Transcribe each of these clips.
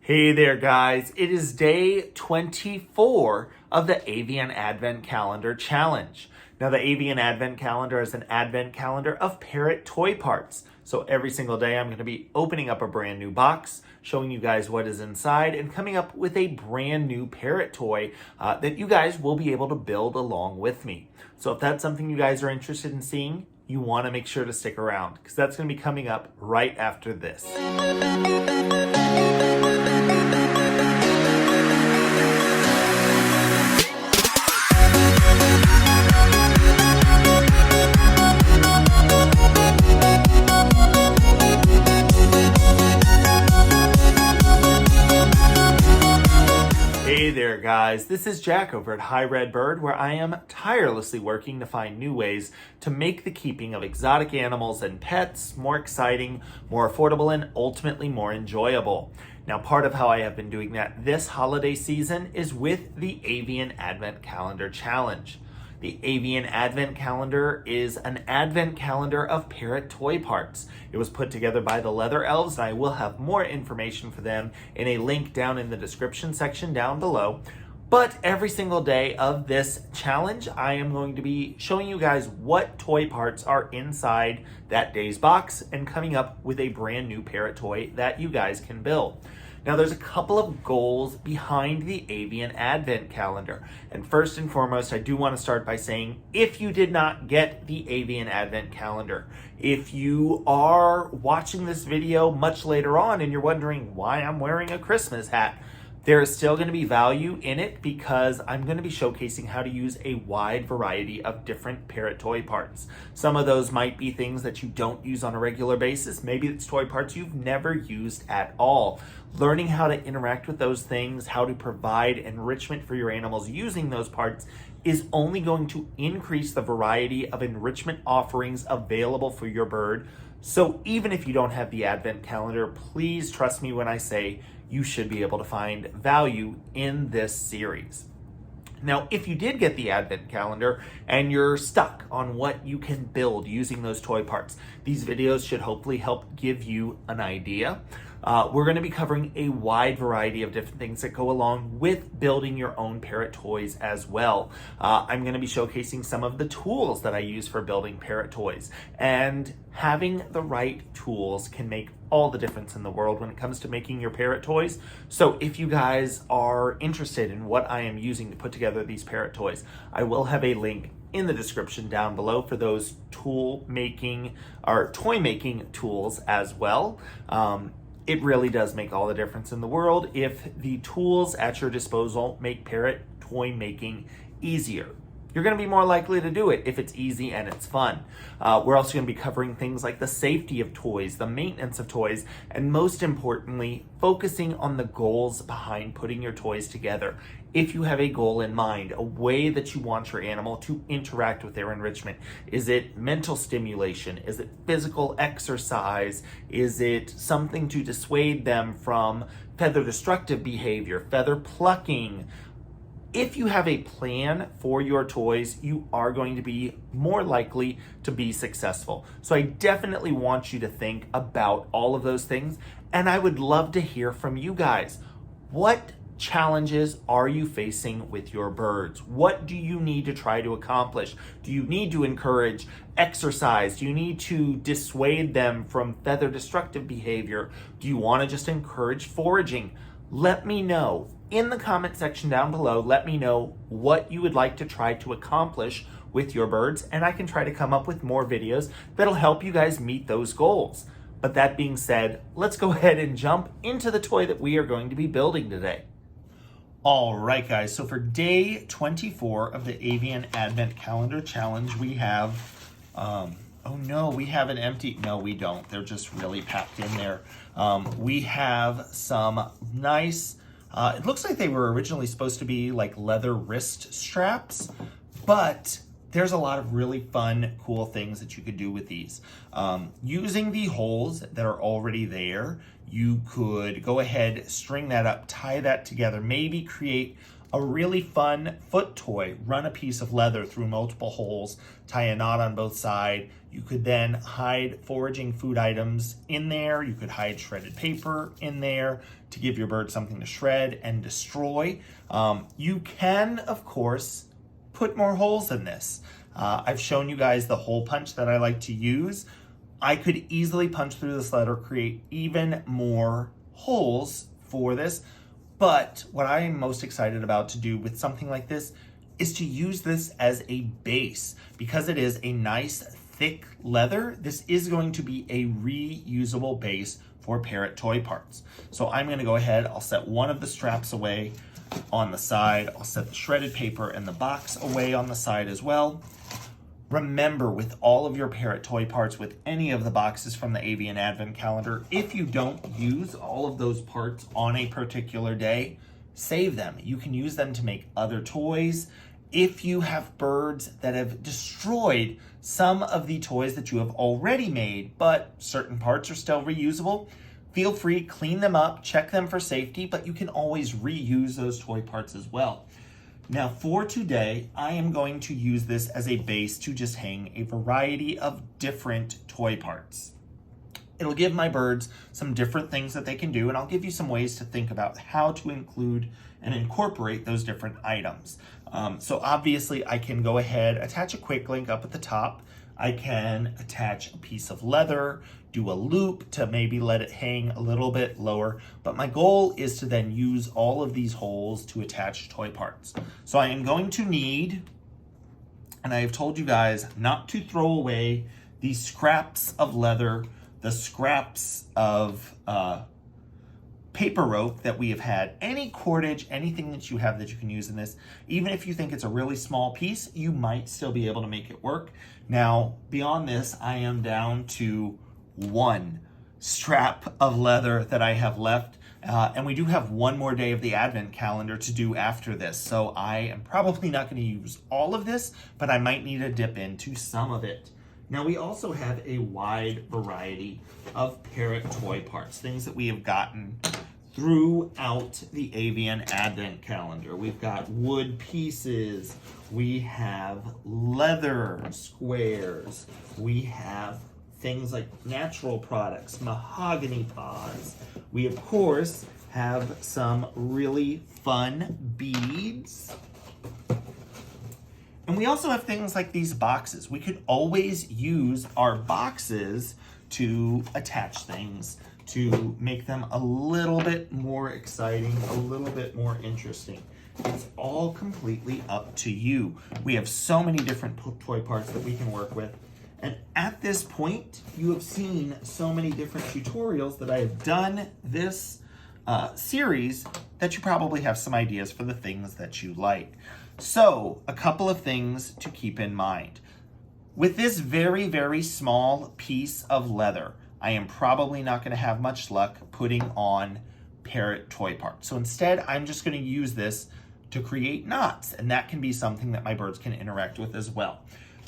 Hey there guys, it is day 24 of the Avian Advent Calendar Challenge. Now the Avian Advent Calendar is an advent calendar of Parrot Toy Parts. So every single day I'm going to be opening up a brand new box, showing you guys what is inside, and coming up with a brand new parrot toy that you guys will be able to build along with me. So if that's something you guys are interested in seeing, you want to make sure to stick around because that's going to be coming up right after this. Hey there guys, this is Jack over at High Red Bird, where I am tirelessly working to find new ways to make the keeping of exotic animals and pets more exciting, more affordable, and ultimately more enjoyable. Now, part of how I have been doing that this holiday season is with the Avian Advent Calendar Challenge. The Avian Advent Calendar is an advent calendar of Parrot Toy Parts. It was put together by the Leather Elves, and I will have more information for them in a link down in the description section down below. But every single day of this challenge, I am going to be showing you guys what toy parts are inside that day's box and coming up with a brand new parrot toy that you guys can build. Now, there's a couple of goals behind the Avian Advent Calendar. And first and foremost, I do want to start by saying, if you did not get the Avian Advent Calendar, if you are watching this video much later on and you're wondering why I'm wearing a Christmas hat, there is still going to be value in it because I'm going to be showcasing how to use a wide variety of different parrot toy parts. Some of those might be things that you don't use on a regular basis. Maybe it's toy parts you've never used at all. Learning how to interact with those things, how to provide enrichment for your animals using those parts is only going to increase the variety of enrichment offerings available for your bird. So even if you don't have the Advent Calendar, please trust me when I say you should be able to find value in this series. Now, if you did get the Advent Calendar and you're stuck on what you can build using those toy parts, these videos should hopefully help give you an idea. We're going to be covering a wide variety of different things that go along with building your own parrot toys as well. I'm going to be showcasing some of the tools that I use for building parrot toys, and having the right tools can make all the difference in the world when it comes to making your parrot toys. So if you guys are interested in what I am using to put together these parrot toys, I will have a link in the description down below for those toy making tools as well. It really does make all the difference in the world if the tools at your disposal make parrot toy making easier. You're going to be more likely to do it if it's easy and it's fun. We're also going to be covering things like the safety of toys, the maintenance of toys, and most importantly, focusing on the goals behind putting your toys together. If you have a goal in mind, a way that you want your animal to interact with their enrichment, is it mental stimulation? Is it physical exercise? Is it something to dissuade them from feather destructive behavior, feather plucking? If you have a plan for your toys, you are going to be more likely to be successful. So I definitely want you to think about all of those things, and I would love to hear from you guys. What challenges are you facing with your birds? What do you need to try to accomplish? Do you need to encourage exercise? Do you need to dissuade them from feather destructive behavior? Do you want to just encourage foraging? Let me know. In the comment section down below, let me know what you would like to try to accomplish with your birds, and I can try to come up with more videos that'll help you guys meet those goals. But that being said, let's go ahead and jump into the toy that we are going to be building today. All right, guys, so for day 24 of the Avian Advent Calendar Challenge, we have, oh no, we have an empty, no, we don't. They're just really packed in there. We have some nice, it looks like they were originally supposed to be like leather wrist straps, but there's a lot of really fun, cool things that you could do with these. Using the holes that are already there, you could go ahead, string that up, tie that together, maybe create a really fun foot toy. Run a piece of leather through multiple holes, tie a knot on both sides, You could then hide foraging food items in there. You could hide shredded paper in there to give your bird something to shred and destroy. You can, of course, put more holes in this. I've shown you guys the hole punch that I like to use. I could easily punch through this letter, create even more holes for this. But what I am most excited about to do with something like this is to use this as a base. Because it is a nice thick leather, this is going to be a reusable base for Parrot Toy Parts. So I'm gonna go ahead, I'll set one of the straps away on the side. I'll set the shredded paper and the box away on the side as well. Remember, with all of your Parrot Toy Parts, with any of the boxes from the Avian Advent Calendar, if you don't use all of those parts on a particular day, save them. You can use them to make other toys. If you have birds that have destroyed some of the toys that you have already made, but certain parts are still reusable, feel free, clean them up, check them for safety, but you can always reuse those toy parts as well. Now for today, I am going to use this as a base to just hang a variety of different toy parts. It'll give my birds some different things that they can do, and I'll give you some ways to think about how to include and incorporate those different items. So obviously I can go ahead, attach a quick link up at the top. I can attach a piece of leather, do a loop to maybe let it hang a little bit lower. But my goal is to then use all of these holes to attach toy parts. So I am going to need, and I have told you guys not to throw away these scraps of leather, the scraps of paper rope that we have had, any cordage, anything that you have that you can use in this. Even if you think it's a really small piece, you might still be able to make it work. Now, beyond this, I am down to one strap of leather that I have left. And we do have one more day of the Advent calendar to do after this. So I am probably not going to use all of this, but I might need to dip into some of it. Now we also have a wide variety of Parrot Toy Parts, things that we have gotten throughout the Avian Advent Calendar. We've got wood pieces, we have leather squares, we have things like natural products, mahogany pods. We of course have some really fun beads. And we also have things like these boxes. We could always use our boxes to attach things, to make them a little bit more exciting, a little bit more interesting. It's all completely up to you. We have so many different toy parts that we can work with. And at this point, you have seen so many different tutorials that I have done this series that you probably have some ideas for the things that you like. So, a couple of things to keep in mind. With this very, very small piece of leather, I am probably not going to have much luck putting on Parrot Toy Parts. So instead, I'm just going to use this to create knots, and that can be something that my birds can interact with as well.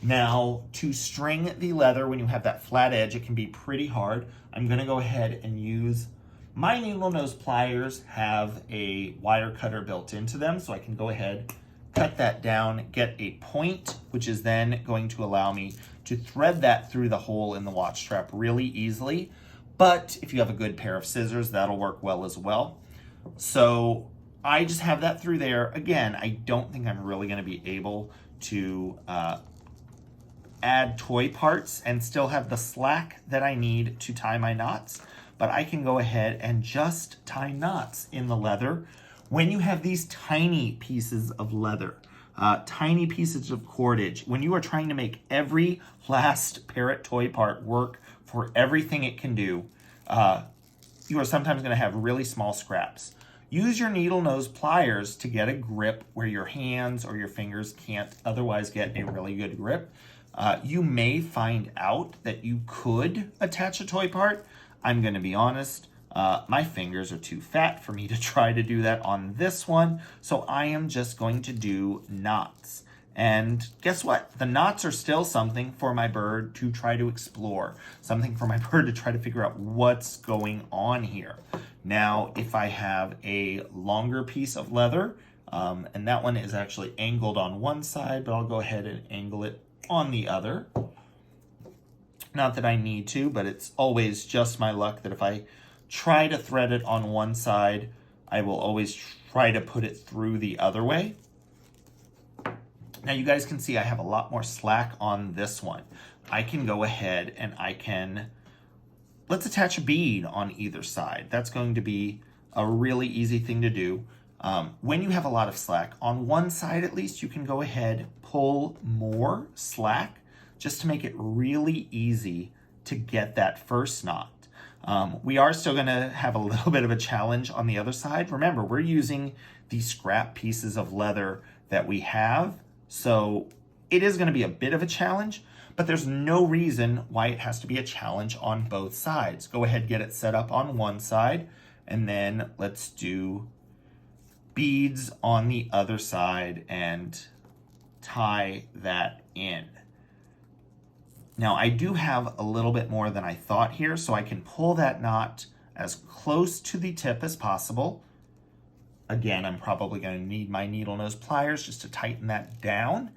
Now, to string the leather when you have that flat edge, it can be pretty hard. I'm going to go ahead and use my needle nose pliers, have a wire cutter built into them, so I can go ahead, cut that down, get a point, which is then going to allow me to thread that through the hole in the watch strap really easily. But if you have a good pair of scissors, that'll work well as well. So I just have that through there. Again, I don't think I'm really going to be able to add toy parts and still have the slack that I need to tie my knots, but I can go ahead and just tie knots in the leather. When you have these tiny pieces of leather, tiny pieces of cordage, when you are trying to make every last Parrot toy part work for everything it can do, you are sometimes going to have really small scraps. Use your needle nose pliers to get a grip where your hands or your fingers can't otherwise get a really good grip. You may find out that you could attach a toy part. I'm going to be honest, my fingers are too fat for me to try to do that on this one, so I am just going to do knots. And guess what? The knots are still something for my bird to try to explore, something for my bird to try to figure out what's going on here. Now, if I have a longer piece of leather, and that one is actually angled on one side, but I'll go ahead and angle it on the other. Not that I need to, but it's always just my luck that if I try to thread it on one side, I will always try to put it through the other way. Now you guys can see I have a lot more slack on this one. I can go ahead and let's attach a bead on either side. That's going to be a really easy thing to do. When you have a lot of slack, on one side at least, you can go ahead, pull more slack just to make it really easy to get that first knot. We are still gonna have a little bit of a challenge on the other side. Remember, we're using these scrap pieces of leather that we have, so it is gonna be a bit of a challenge, but there's no reason why it has to be a challenge on both sides. Go ahead, get it set up on one side, and then let's do beads on the other side and tie that in. Now I do have a little bit more than I thought here, so I can pull that knot as close to the tip as possible. Again, I'm probably going to need my needle nose pliers just to tighten that down.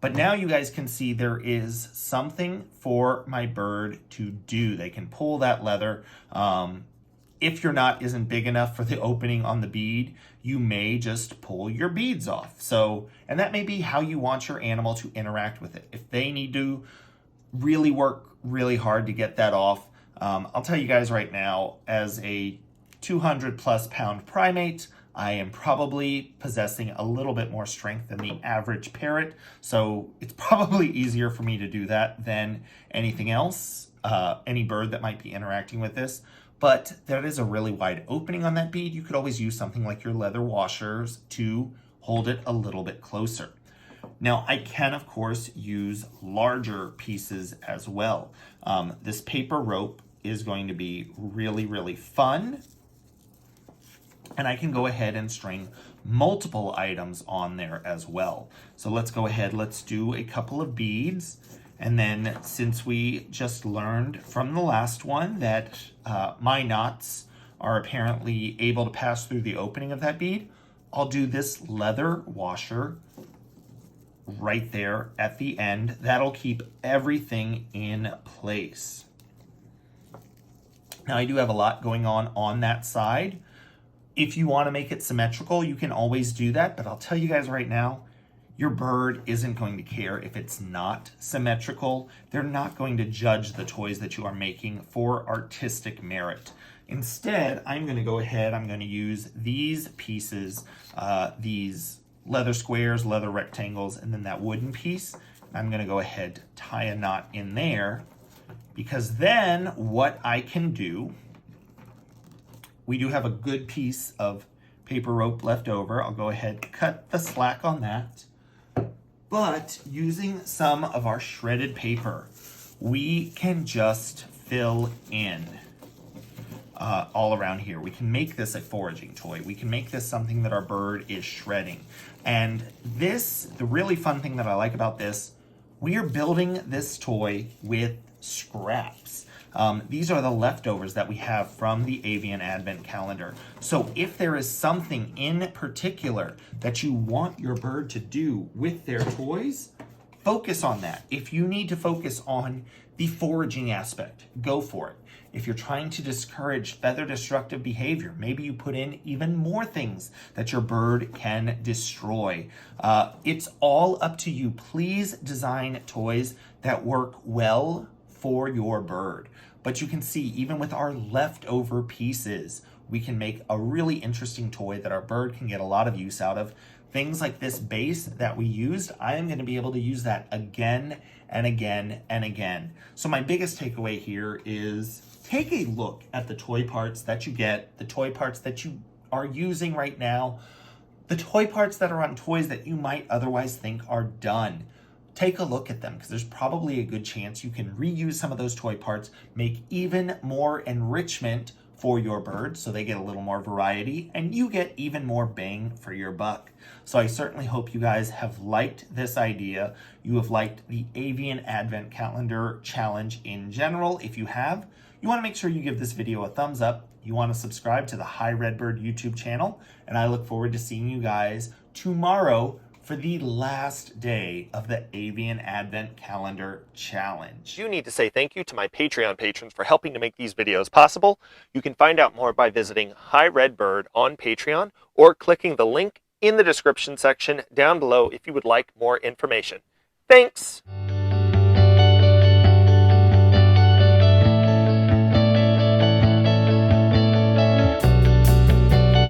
But now you guys can see there is something for my bird to do. They can pull that leather. If your knot isn't big enough for the opening on the bead, you may just pull your beads off. And that may be how you want your animal to interact with it. If they need to really work really hard to get that off, I'll tell you guys right now, as a 200+ pound primate, I am probably possessing a little bit more strength than the average parrot, so it's probably easier for me to do that than anything else, any bird that might be interacting with this. But there is a really wide opening on that bead. You could always use something like your leather washers to hold it a little bit closer. Now, I can, of course, use larger pieces as well. This paper rope is going to be really, really fun. And I can go ahead and string multiple items on there as well. So let's go ahead, let's do a couple of beads. And then since we just learned from the last one that my knots are apparently able to pass through the opening of that bead, I'll do this leather washer right there at the end. That'll keep everything in place. Now I do have a lot going on that side. If you want to make it symmetrical, you can always do that, but I'll tell you guys right now, your bird isn't going to care if it's not symmetrical. They're not going to judge the toys that you are making for artistic merit. Instead, I'm going to go ahead, I'm going to use these pieces, these leather squares, leather rectangles, and then that wooden piece. I'm going to go ahead, tie a knot in there, because then what I can do, we do have a good piece of paper rope left over. I'll go ahead, cut the slack on that. But using some of our shredded paper, we can just fill in all around here. We can make this a foraging toy. We can make this something that our bird is shredding. And this, the really fun thing that I like about this, we are building this toy with scraps. These are the leftovers that we have from the Avian Advent Calendar. So if there is something in particular that you want your bird to do with their toys, focus on that. If you need to focus on the foraging aspect, go for it. If you're trying to discourage feather destructive behavior, maybe you put in even more things that your bird can destroy. It's all up to you. Please design toys that work well for your bird. But you can see, even with our leftover pieces, we can make a really interesting toy that our bird can get a lot of use out of. Things like this base that we used, I am going to be able to use that again and again and again. So my biggest takeaway here is take a look at the toy parts that you get, the toy parts that you are using right now, the toy parts that are on toys that you might otherwise think are done. Take a look at them, because there's probably a good chance you can reuse some of those toy parts, make even more enrichment for your birds so they get a little more variety and you get even more bang for your buck. So I certainly hope you guys have liked this idea. You have liked the Avian Advent Calendar challenge in general. If you have, you want to make sure you give this video a thumbs up. You want to subscribe to the Hi Redbird YouTube channel, and I look forward to seeing you guys tomorrow for the last day of the Avian Advent Calendar Challenge. You need to say thank you to my Patreon patrons for helping to make these videos possible. You can find out more by visiting Hi Red Bird on Patreon or clicking the link in the description section down below if you would like more information. Thanks!